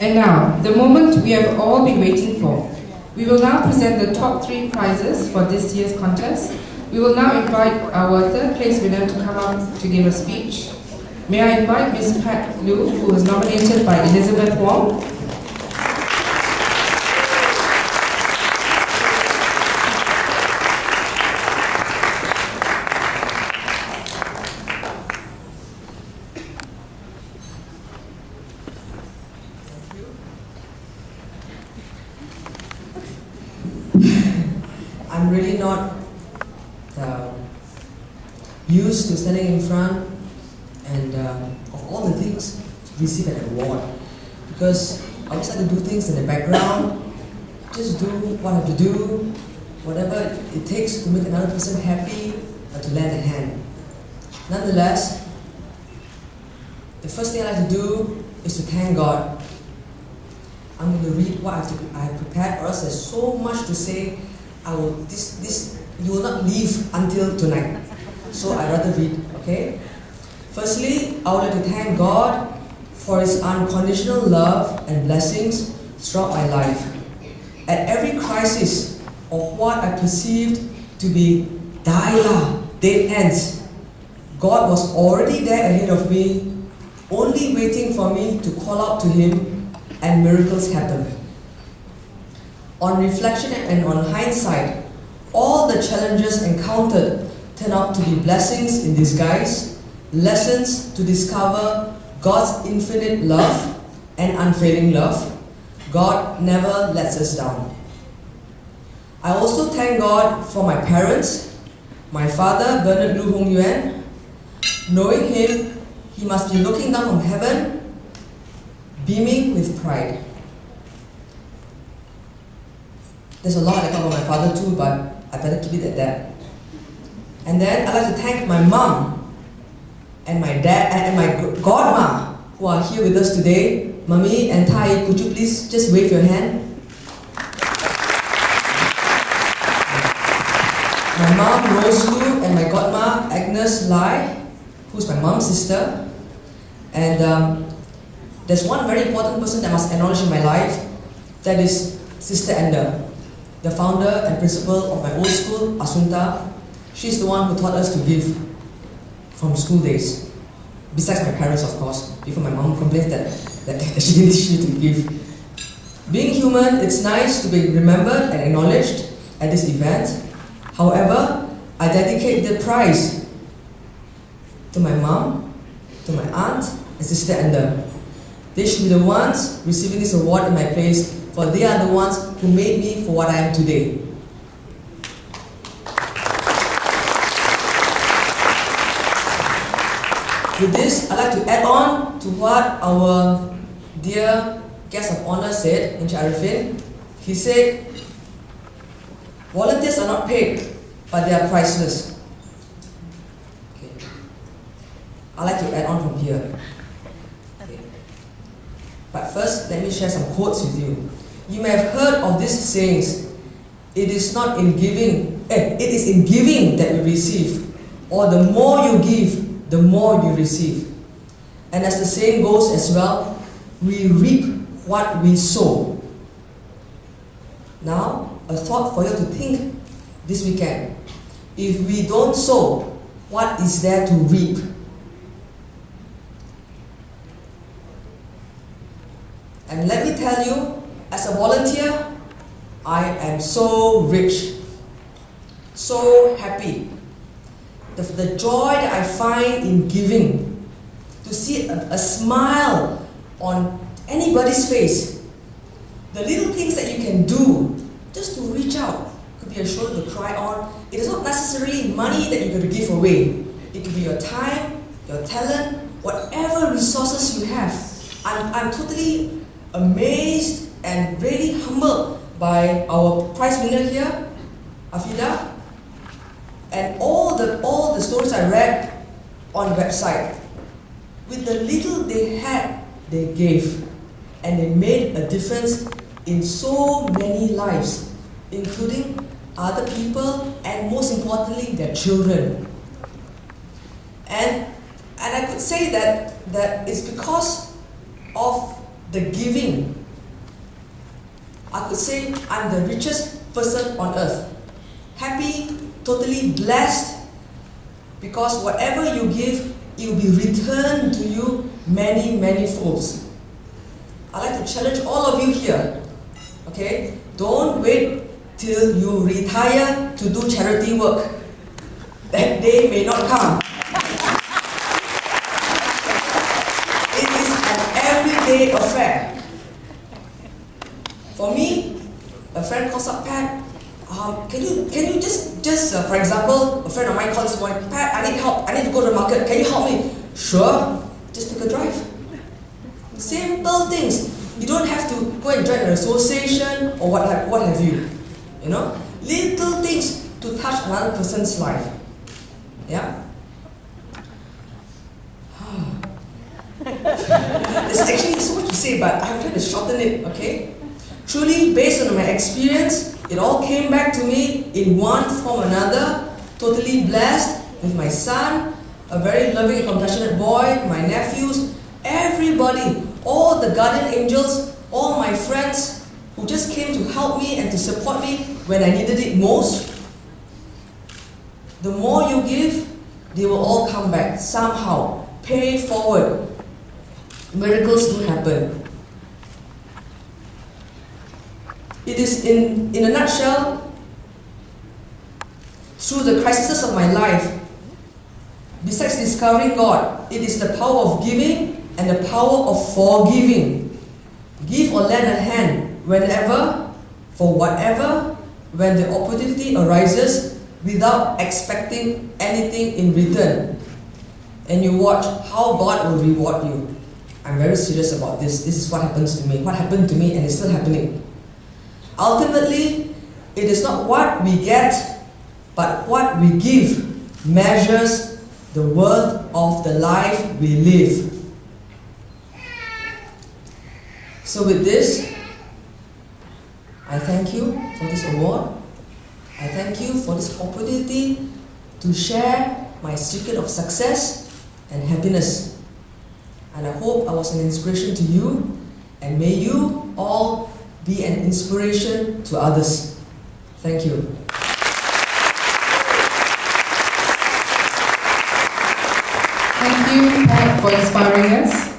And now, the moment we have all been waiting for. We will now present the top 3 prizes for this year's contest. We will now invite our third place winner to come up to give a speech. May I invite Ms. Pat Lu, who was nominated by Elizabeth Wong. I'm really not used to standing in front and of all the things to receive an award, because I always like to do things in the background, just do what I have to do, whatever it takes to make another person happy or to lend a hand. Nonetheless, the first thing I like to do is to thank God. I'm going to read what I have prepared, or else there's so much to say. You will not leave until tonight. So I'd rather read, okay? Firstly, I would like to thank God for His unconditional love and blessings throughout my life. At every crisis of what I perceived to be dead ends, God was already there ahead of me, only waiting for me to call out to Him, and miracles happened. On reflection and on hindsight, all the challenges encountered turned out to be blessings in disguise, lessons to discover God's infinite love and unfailing love. God never lets us down. I also thank God for my parents, my father, Bernard Lu Hong Yuan. Knowing him, he must be looking down from heaven, beaming with pride. There's a lot I talk about my father too, but I better keep it at that. And then I'd like to thank my mom and my dad and my godma who are here with us today. Mummy and Tai, could you please just wave your hand? My mom, Rose Lu, and my godma, Agnes Lai, who's my mom's sister. And there's one very important person that I must acknowledge in my life, that is Sister Enda, the founder and principal of my old school, Asunta. She's the one who taught us to give from school days. Besides my parents, of course, before my mom complains that she didn't teach me to give. Being human, it's nice to be remembered and acknowledged at this event. However, I dedicate the prize to my mom, to my aunt, and Sister Enda. They should be the ones receiving this award in my place, for they are the ones who made me for what I am today. With this, I'd like to add on to what our dear guest of honor said, Encik Arifin. He said, volunteers are not paid, but they are priceless. Okay. I'd like to add on from here. Okay. But first, let me share some quotes with you. You may have heard of these sayings, it is in giving that we receive, or the more you give, the more you receive. And as the saying goes as well, we reap what we sow. Now, a thought for you to think this weekend. If we don't sow, what is there to reap? And let me tell you, as a volunteer, I am so rich, so happy. The joy that I find in giving, to see a smile on anybody's face, the little things that you can do just to reach out. It could be a shoulder to cry on. It is not necessarily money that you're going to give away. It could be your time, your talent, whatever resources you have. I'm totally amazed and really humbled by our prize winner here, Afida, and all the stories I read on the website. With the little they had, they gave, and they made a difference in so many lives, including other people and most importantly their children. And I could say that it's because of the giving. I could say I'm the richest person on earth. Happy, totally blessed, because whatever you give, it will be returned to you many, many folds. I'd like to challenge all of you here, okay? Don't wait till you retire to do charity work. That day may not come. It is an everyday affair. For me, a friend calls up, Pat, can you just for example, a friend of mine calls this morning, Pat, I need help, I need to go to the market, can you help me? Sure, just take a drive. Simple things. You don't have to go and join an association or what have you. You know, little things to touch another person's life. Yeah. There's actually so much to say, but I'm trying to shorten it. Okay. Truly, based on my experience, it all came back to me in one form or another. Totally blessed with my son, a very loving and compassionate boy, my nephews, everybody, all the guardian angels, all my friends who just came to help me and to support me when I needed it most. The more you give, they will all come back somehow. Pay forward. Miracles do happen. It is in a nutshell, through the crises of my life, besides discovering God, it is the power of giving and the power of forgiving. Give or lend a hand whenever, for whatever, when the opportunity arises without expecting anything in return. And you watch how God will reward you. I'm very serious about this. This is what happens to me. What happened to me and it's still happening. Ultimately, it is not what we get, but what we give measures the worth of the life we live. So with this, I thank you for this award. I thank you for this opportunity to share my secret of success and happiness. And I hope I was an inspiration to you, and may you all be an inspiration to others. Thank you. Thank you, Pat, for inspiring us.